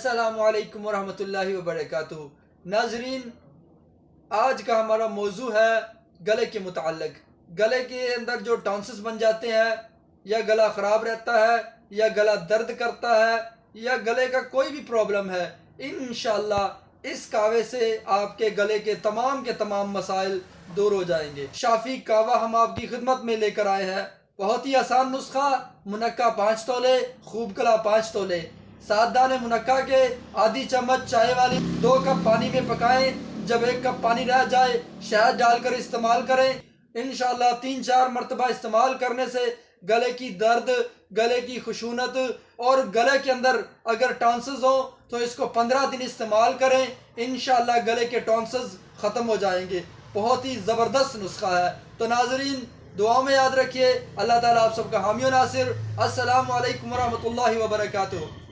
अस्सलामुअलैकुम वरहमतुल्लाहि वबरकातुहू। नाजरीन, आज का हमारा मौजू है गले के मुताल्लिक। गले के अंदर जो टॉन्सिस बन जाते हैं, या गला ख़राब रहता है, या गला दर्द करता है, या गले का कोई भी प्रॉब्लम है, इंशाअल्लाह इस कावे से आपके गले के तमाम मसाइल दूर हो जाएंगे। शाफी कावा हम आपकी खिदमत में लेकर आए हैं। बहुत ही आसान नुस्खा। मुनक्का 5 तोले, खूब गला 5 तोले, 7 दाने मुनक्का के आधी चम्मच चाय वाली 2 कप पानी में पकाएं। जब 1 कप पानी रह जाए, शहद डालकर इस्तेमाल करें। इंशाअल्लाह 3-4 मरतबा इस्तेमाल करने से गले की दर्द, गले की खुशूनत और गले के अंदर अगर टॉन्सिस हो तो इसको 15 दिन इस्तेमाल करें। इंशाअल्लाह गले के टॉन्सिस ख़त्म हो जाएंगे। बहुत ही ज़बरदस्त नुस्खा है। तो नाजरीन, दुआ में याद रखिए। अल्लाह ताला आप सबका हामी और नासिर। अस्सलामु अलैकुम वरहमतुल्लाहि वबरकातुहू।